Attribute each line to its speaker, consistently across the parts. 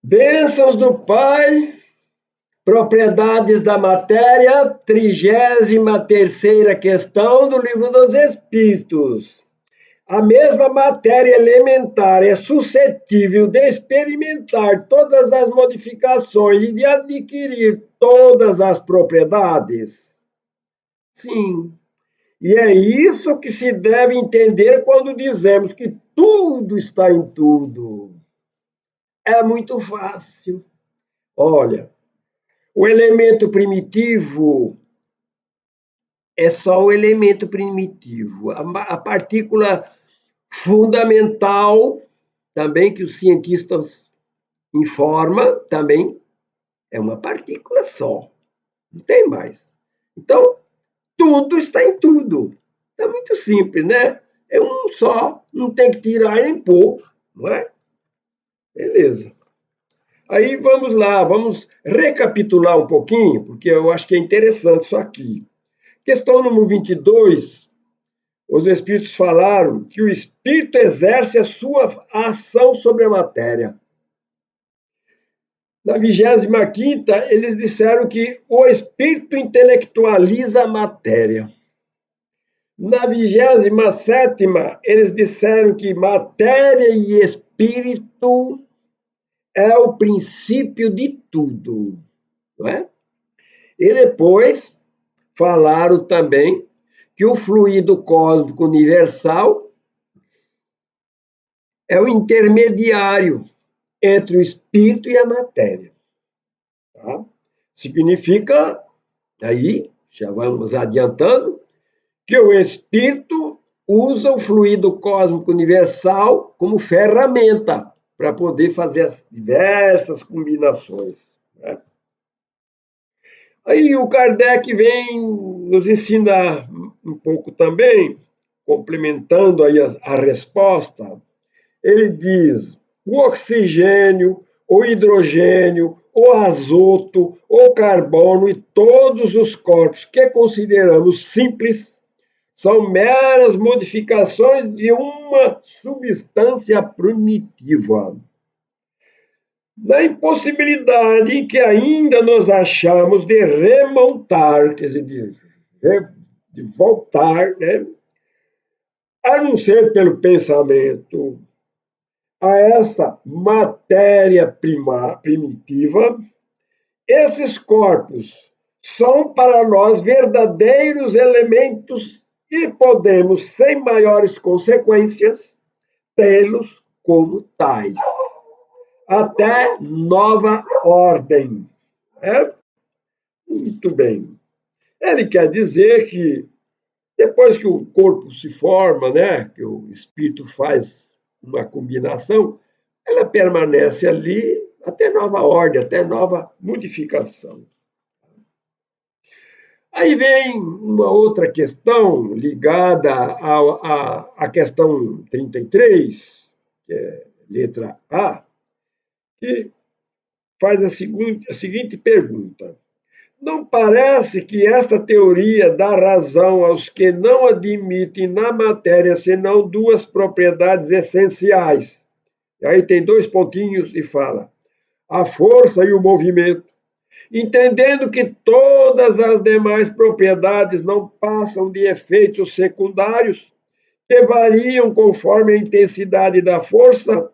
Speaker 1: Bênçãos do Pai, propriedades da matéria, 33ª questão do Livro dos Espíritos. A mesma matéria elementar é suscetível de experimentar todas as modificações e de adquirir todas as propriedades? Sim. E é isso que se deve entender quando dizemos que tudo está em tudo. É muito fácil. Olha, o elemento primitivo é só o elemento primitivo. A partícula fundamental, também que os cientistas informam, também é uma partícula só. Não tem mais. Então, tudo está em tudo. É muito simples, né? É um só, não tem que tirar nem pôr, não é? Beleza. Aí vamos lá, vamos recapitular um pouquinho, porque eu acho que é interessante isso aqui. Questão número 22, os espíritos falaram que o espírito exerce a sua ação sobre a matéria. Na 25ª, eles disseram que o espírito intelectualiza a matéria. Na 27ª, eles disseram que matéria e espírito é o princípio de tudo, não é? E depois falaram também que o fluido cósmico universal é o intermediário entre o espírito e a matéria. Tá? Significa, aí, já vamos adiantando, que o espírito usa o fluido cósmico universal como ferramenta para poder fazer as diversas combinações. Né? Aí o Kardec vem nos ensinar um pouco também, complementando aí a resposta. Ele diz: o oxigênio, o hidrogênio, o azoto, o carbono e todos os corpos que consideramos simples são meras modificações de uma substância primitiva. Na impossibilidade em que ainda nos achamos de remontar, quer dizer, de voltar, né? A não ser pelo pensamento, a essa matéria primitiva, esses corpos são para nós verdadeiros elementos e podemos, sem maiores consequências, tê-los como tais. Até nova ordem. É? Muito bem. Ele quer dizer que depois que o corpo se forma, né, que o espírito faz uma combinação, ela permanece ali até nova ordem, até nova modificação. Aí vem uma outra questão ligada à questão 33, que é letra A, que faz a seguinte pergunta. Não parece que esta teoria dá razão aos que não admitem na matéria senão duas propriedades essenciais? E aí tem dois pontinhos e fala: a força e o movimento, entendendo que todas as demais propriedades não passam de efeitos secundários que variam conforme a intensidade da força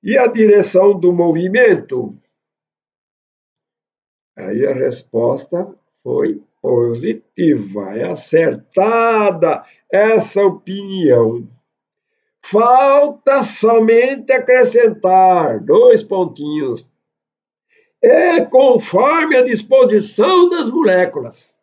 Speaker 1: e a direção do movimento. Aí a resposta foi positiva, é acertada essa opinião. Falta somente acrescentar dois pontinhos. É conforme a disposição das moléculas.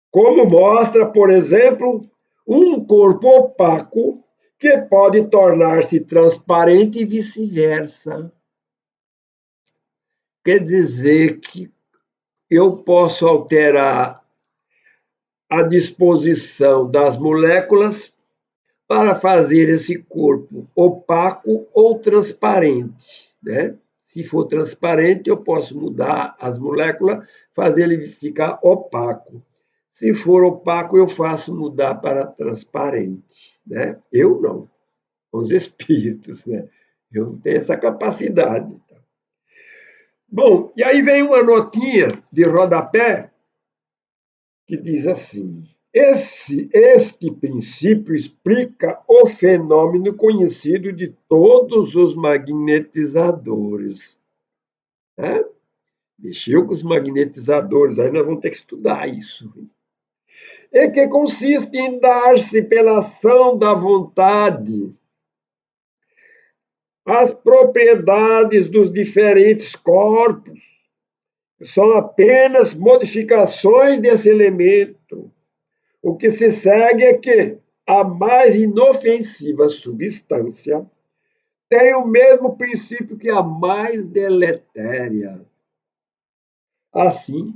Speaker 1: Como mostra, por exemplo, um corpo opaco que pode tornar-se transparente e vice-versa. Quer dizer que eu posso alterar a disposição das moléculas para fazer esse corpo opaco ou transparente, né? Se for transparente, eu posso mudar as moléculas, fazer ele ficar opaco. Se for opaco, eu faço mudar para transparente, né? Eu não, os espíritos, né? Eu não tenho essa capacidade. Bom, e aí vem uma notinha de rodapé que diz assim: este princípio explica o fenômeno conhecido de todos os magnetizadores. Né? Mexeu com os magnetizadores, aí nós vamos ter que estudar isso. E que consiste em dar-se pela ação da vontade as propriedades dos diferentes corpos, são apenas modificações desse elemento. O que se segue é que a mais inofensiva substância tem o mesmo princípio que a mais deletéria. Assim,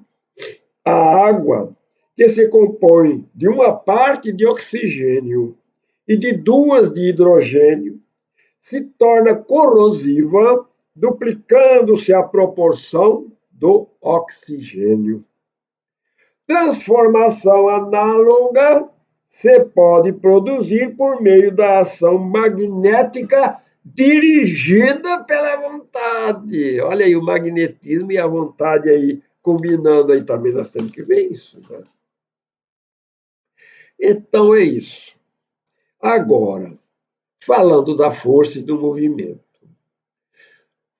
Speaker 1: a água, que se compõe de uma parte de oxigênio e de duas de hidrogênio, se torna corrosiva, duplicando-se a proporção do oxigênio. Transformação análoga se pode produzir por meio da ação magnética dirigida pela vontade. Olha aí o magnetismo e a vontade aí combinando aí também, nós temos que ver isso. Né? Então é isso. Agora, falando da força e do movimento.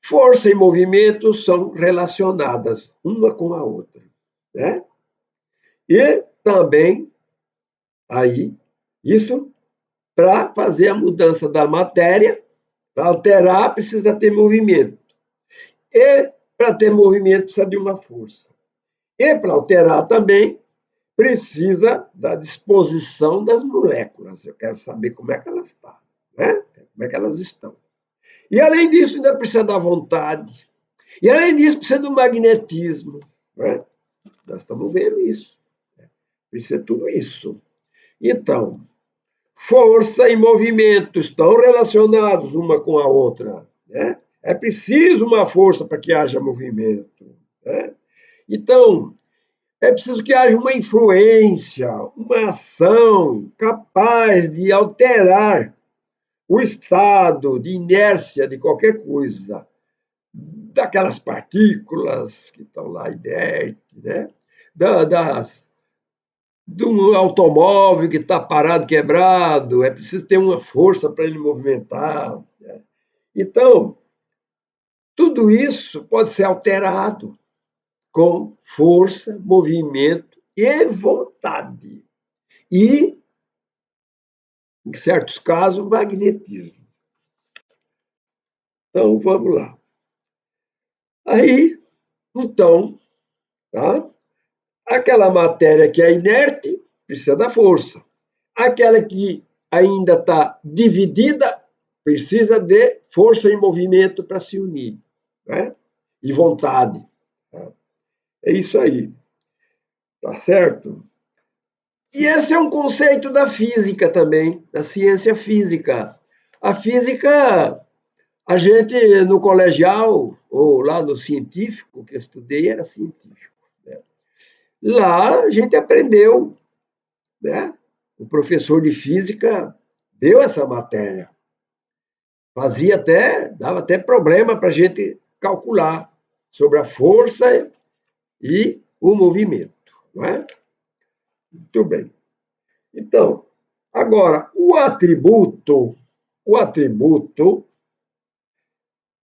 Speaker 1: Força e movimento são relacionadas uma com a outra. Né? E também, aí, isso para fazer a mudança da matéria, para alterar, precisa ter movimento. E para ter movimento, precisa de uma força. E para alterar também, precisa da disposição das moléculas. Eu quero saber como é que elas estão, né? Como é que elas estão. E além disso, ainda precisa da vontade. E além disso, precisa do magnetismo. Né? Nós estamos vendo isso. Precisa de tudo isso. Então, força e movimento estão relacionados uma com a outra. Né? É preciso uma força para que haja movimento. Né? Então, é preciso que haja uma influência, uma ação capaz de alterar o estado de inércia de qualquer coisa, daquelas partículas que estão lá inertes, né? De um automóvel que está parado, quebrado, é preciso ter uma força para ele movimentar. Né? Então, tudo isso pode ser alterado com força, movimento e vontade. E, em certos casos, magnetismo. Então, vamos lá. Aí, então, tá? Aquela matéria que é inerte precisa da força. Aquela que ainda está dividida precisa de força e movimento para se unir. Né? E vontade. Tá? É isso aí. Tá certo? E esse é um conceito da física também, da ciência física. A física, a gente no colegial, ou lá no científico, que eu estudei, era científico. Né? Lá a gente aprendeu, né? O professor de física deu essa matéria. Dava até problema para a gente calcular sobre a força e o movimento. Não é? Muito bem. Então, agora, o atributo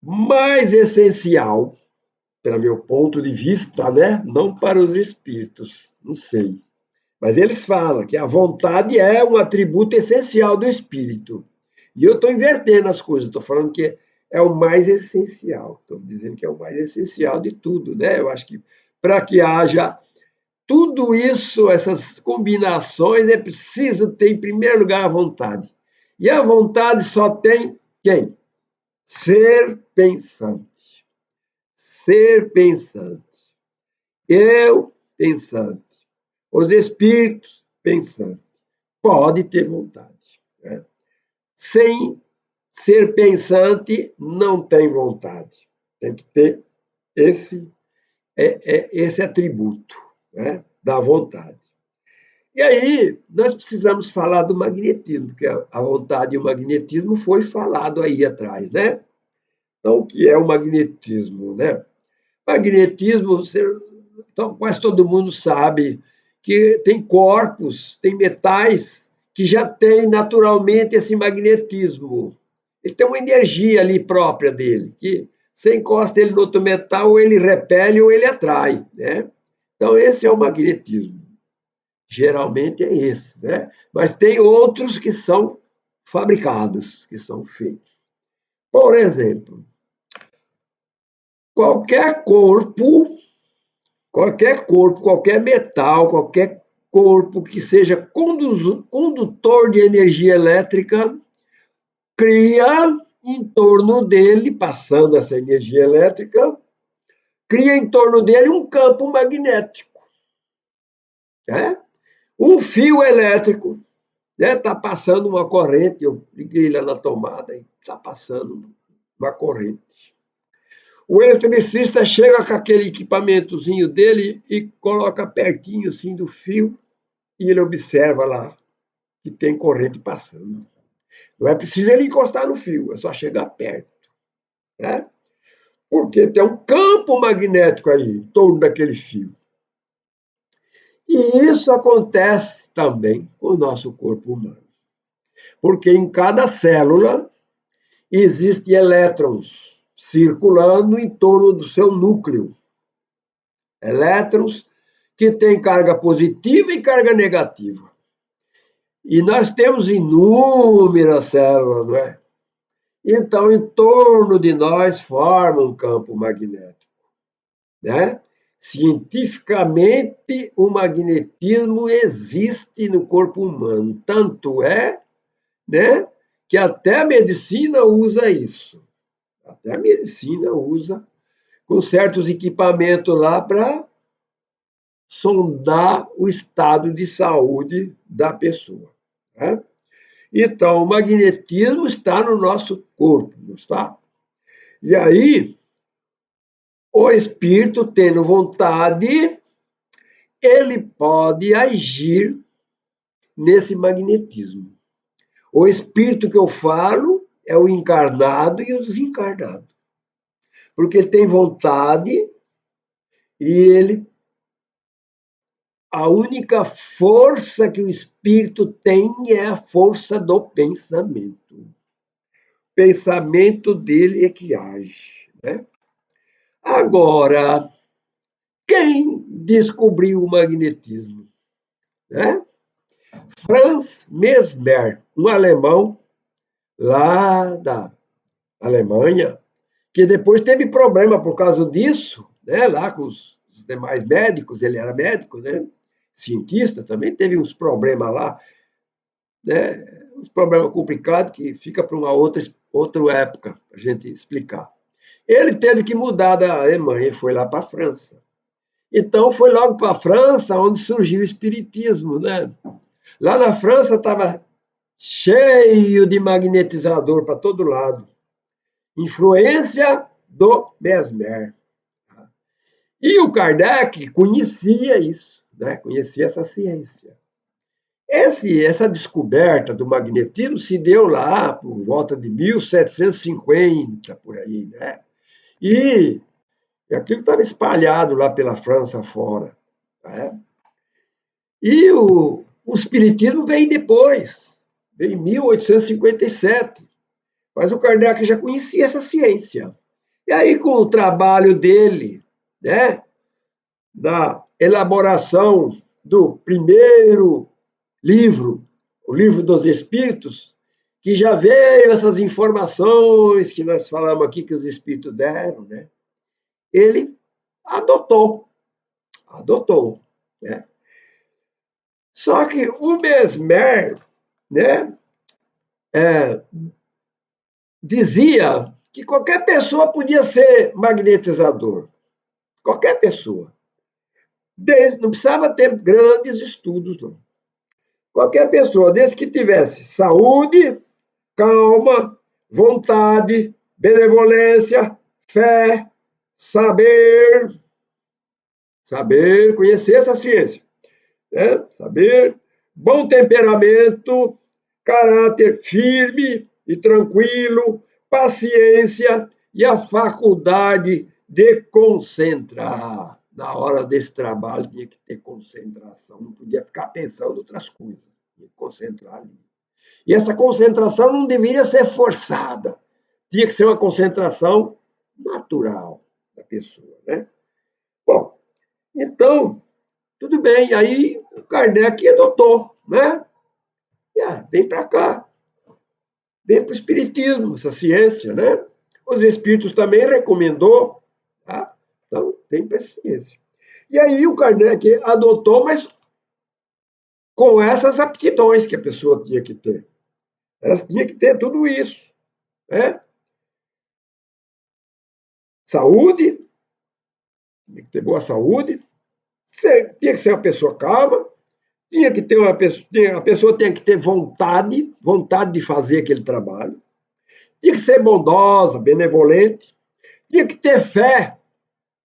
Speaker 1: mais essencial, pelo meu ponto de vista, né? Não para os espíritos, não sei. Mas eles falam que a vontade é um atributo essencial do espírito. E eu estou invertendo as coisas, estou falando que é o mais essencial. Estou dizendo que é o mais essencial de tudo, né? Eu acho que para que haja tudo isso, essas combinações, é preciso ter, em primeiro lugar, a vontade. E a vontade só tem quem? Ser pensante. Ser pensante. Eu pensante. Os espíritos pensantes. Pode ter vontade. Né? Sem ser pensante, não tem vontade. Tem que ter esse, esse atributo, né? Da vontade. E aí, nós precisamos falar do magnetismo, porque a vontade e o magnetismo foi falado aí atrás, né? Então, o que é o magnetismo, né? Magnetismo, então, quase todo mundo sabe que tem corpos, tem metais que já têm naturalmente esse magnetismo. Ele tem uma energia ali própria dele, que você encosta ele no outro metal, ou ele repele ou ele atrai, né? Então, esse é o magnetismo. Geralmente é esse, né? Mas tem outros que são fabricados, que são feitos. Por exemplo, qualquer corpo, qualquer metal, qualquer corpo que seja condutor de energia elétrica, cria em torno dele, passando essa energia elétrica, cria em torno dele um campo magnético. Né? Um fio elétrico está passando uma corrente, eu liguei lá na tomada e está passando uma corrente. O eletricista chega com aquele equipamentozinho dele e coloca pertinho assim do fio e ele observa lá que tem corrente passando. Não é preciso ele encostar no fio, é só chegar perto. Né? Porque tem um campo magnético aí em torno daquele fio. E isso acontece também com o nosso corpo humano. Porque em cada célula existem elétrons circulando em torno do seu núcleo. Elétrons que têm carga positiva e carga negativa. E nós temos inúmeras células, não é? Então, em torno de nós forma um campo magnético. Né? Cientificamente, o magnetismo existe no corpo humano. Tanto é, né, que até a medicina usa isso. Até a medicina usa com certos equipamentos lá para sondar o estado de saúde da pessoa. Né? Então, o magnetismo está no nosso corpo, não está? E aí, o espírito, tendo vontade, ele pode agir nesse magnetismo. O espírito que eu falo é o encarnado e o desencarnado. Porque ele tem vontade e ele a única força que o espírito tem é a força do pensamento. O pensamento dele é que age. Né? Agora, quem descobriu o magnetismo? Né? Franz Mesmer, um alemão lá da Alemanha, que depois teve problema por causa disso, né? Lá com os demais médicos, ele era médico, né? Cientista, também teve uns problemas lá, né? Uns problemas complicados que fica para uma outra época para a gente explicar. Ele teve que mudar da Alemanha e foi lá para a França. Então foi logo para a França onde surgiu o espiritismo, né? Lá na França estava cheio de magnetizador para todo lado. Influência do Mesmer. E o Kardec conhecia isso, né? Conhecia essa ciência. Essa descoberta do magnetismo se deu lá por volta de 1750, por aí, né? E aquilo estava espalhado lá pela França fora. Né? E o espiritismo veio depois, veio em 1857. Mas o Kardec já conhecia essa ciência. E aí, com o trabalho dele, né, da elaboração do primeiro livro, o Livro dos Espíritos, que já veio essas informações que nós falamos aqui que os espíritos deram, né? Ele adotou, né? Só que o Mesmer, né, dizia que qualquer pessoa podia ser magnetizador, qualquer pessoa. Não precisava ter grandes estudos, não. Qualquer pessoa, desde que tivesse saúde, calma, vontade, benevolência, fé, saber, conhecer essa ciência, né? Saber, bom temperamento, caráter firme e tranquilo, paciência e a faculdade de concentrar. Na hora desse trabalho tinha que ter concentração, não podia ficar pensando em outras coisas, tinha que concentrar ali. E essa concentração não deveria ser forçada, tinha que ser uma concentração natural da pessoa, né? Bom, então, tudo bem, aí o Kardec adotou, né? Vem para cá, vem para o espiritismo, essa ciência, né? Os espíritos também recomendou, tá? Então, vem para a ciência. E aí o Kardec adotou, mas com essas aptidões que a pessoa tinha que ter. Elas tinham que ter tudo isso, né? Saúde, tinha que ter boa saúde, tinha que ser uma pessoa calma, tinha que ter a pessoa tinha que ter vontade de fazer aquele trabalho, tinha que ser bondosa, benevolente, tinha que ter fé.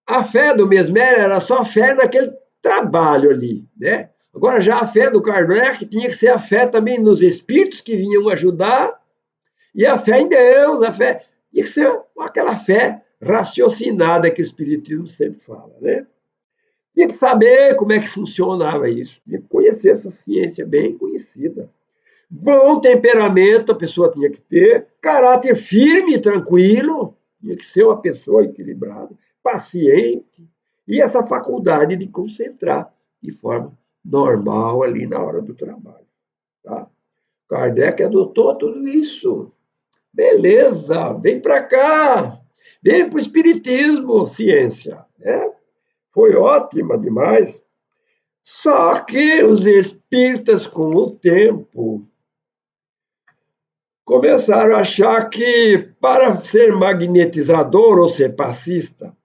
Speaker 1: A fé do Mesmer era só fé naquele trabalho ali, né? Agora, já a fé do Kardec tinha que ser a fé também nos espíritos que vinham ajudar, e a fé em Deus, a fé tinha que ser aquela fé raciocinada que o Espiritismo sempre fala, né? Tinha que saber como é que funcionava isso, tinha que conhecer essa ciência bem conhecida. Bom temperamento a pessoa tinha que ter, caráter firme e tranquilo, tinha que ser uma pessoa equilibrada, paciente, e essa faculdade de concentrar de forma normal ali na hora do trabalho. Tá? Kardec adotou tudo isso. Beleza, vem para cá, vem para o Espiritismo, ciência. Né? Foi ótima demais. Só que os espíritas, com o tempo, começaram a achar que para ser magnetizador ou ser passista,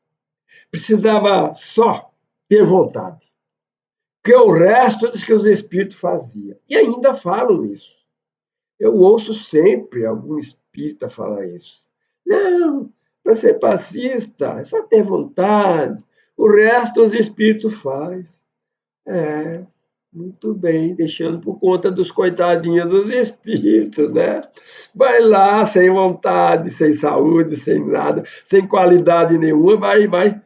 Speaker 1: precisava só ter vontade. Que o resto diz que os espíritos faziam. E ainda falam isso. Eu ouço sempre algum espírita falar isso. Não, para ser passista é só ter vontade. O resto os espíritos faz. É, muito bem, deixando por conta dos coitadinhos dos espíritos, né? Vai lá sem vontade, sem saúde, sem nada, sem qualidade nenhuma, vai.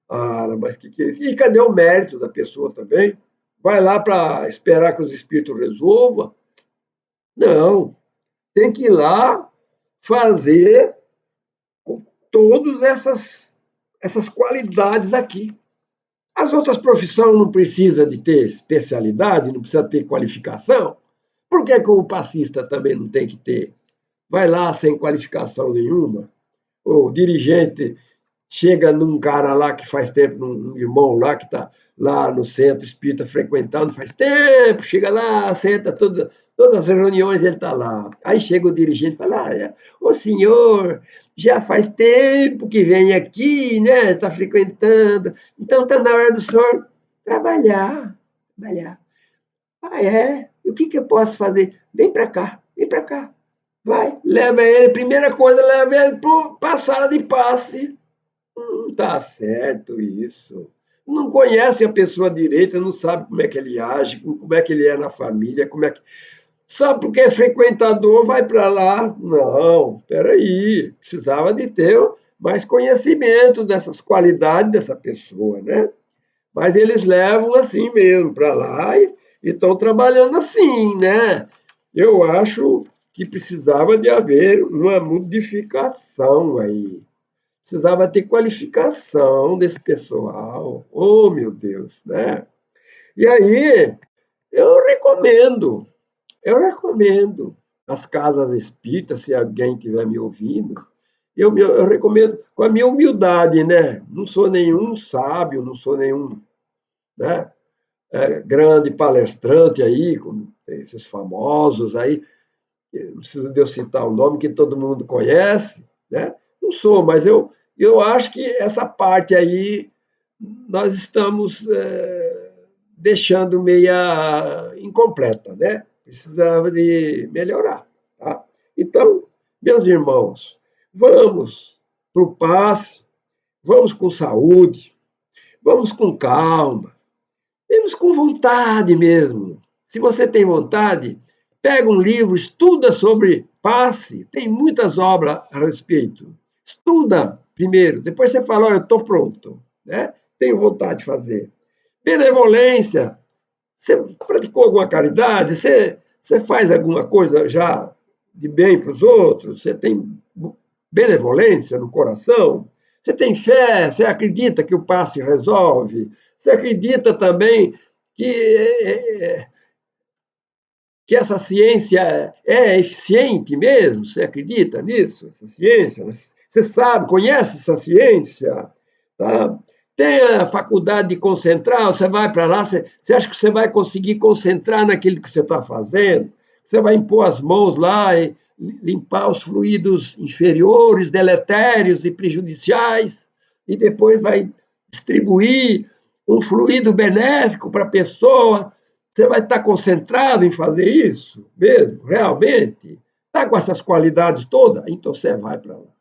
Speaker 1: Ah, mas que é isso? E cadê o mérito da pessoa também? Vai lá para esperar que os espíritos resolvam? Não, tem que ir lá fazer com todas essas qualidades aqui. As outras profissões não precisam de ter especialidade, não precisa ter qualificação. Por que, que o passista também não tem que ter? Vai lá sem qualificação nenhuma. O dirigente chega num cara lá que faz tempo, num irmão lá que está lá no centro espírita frequentando faz tempo, chega lá, senta, todas as reuniões ele está lá. Aí chega o dirigente e fala, o senhor já faz tempo que vem aqui, né? Está frequentando, então está na hora do senhor trabalhar. Ah, é? E o que eu posso fazer? Vem para cá. Vai, leva ele, primeira coisa, leva ele para a sala de passe. Não está certo isso. Não conhece a pessoa direita, não sabe como é que ele age, como é que ele é na família, como é que... Só porque é frequentador vai para lá. Não, espera aí, precisava de ter mais conhecimento dessas qualidades dessa pessoa, né? Mas eles levam assim mesmo para lá e estão trabalhando assim, né? Eu acho que precisava de haver uma modificação aí. Precisava ter qualificação desse pessoal. Oh, meu Deus, né? E aí, eu recomendo as casas espíritas, se alguém estiver me ouvindo, eu recomendo com a minha humildade, né? Não sou nenhum sábio, não sou nenhum, né, grande palestrante aí, como esses famosos aí, não preciso de eu citar o nome que todo mundo conhece, né? Não sou, mas eu acho que essa parte aí nós estamos deixando meia incompleta, né? Precisava de melhorar, tá? Então, meus irmãos, vamos para o passe, vamos com saúde, vamos com calma, vamos com vontade mesmo. Se você tem vontade, pega um livro, estuda sobre passe, tem muitas obras a respeito. Estuda, primeiro. Depois você fala, olha, eu estou pronto, né? Tenho vontade de fazer. Benevolência. Você praticou alguma caridade? Você faz alguma coisa já de bem para os outros? Você tem benevolência no coração? Você tem fé? Você acredita que o passe resolve? Você acredita também que, que essa ciência é eficiente mesmo? Você acredita nisso? Essa ciência? Você sabe, conhece essa ciência? Tá? Tem a faculdade de concentrar, você vai para lá, você acha que você vai conseguir concentrar naquilo que você está fazendo? Você vai impor as mãos lá e limpar os fluidos inferiores, deletérios e prejudiciais, e depois vai distribuir um fluido benéfico para a pessoa. Você vai estar concentrado em fazer isso mesmo, realmente? Está com essas qualidades todas? Então você vai para lá.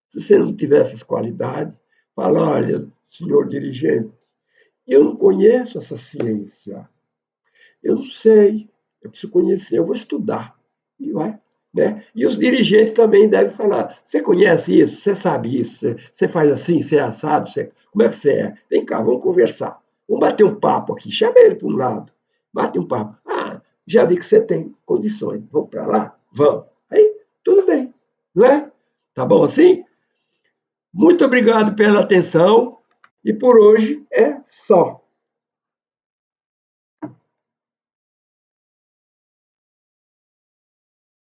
Speaker 1: Se você não tiver essas qualidades, fala, olha, senhor dirigente, eu não conheço essa ciência, eu não sei, eu preciso conhecer, eu vou estudar. E vai. Né? E os dirigentes também devem falar, você conhece isso, você sabe isso, você faz assim, você é assado, como é que você é? Vem cá, vamos conversar, vamos bater um papo aqui, chama ele para um lado, bate um papo. Ah, já vi que você tem condições, vamos para lá? Vamos. Aí, tudo bem, não é? Tá bom assim? Muito obrigado pela atenção e por hoje é só.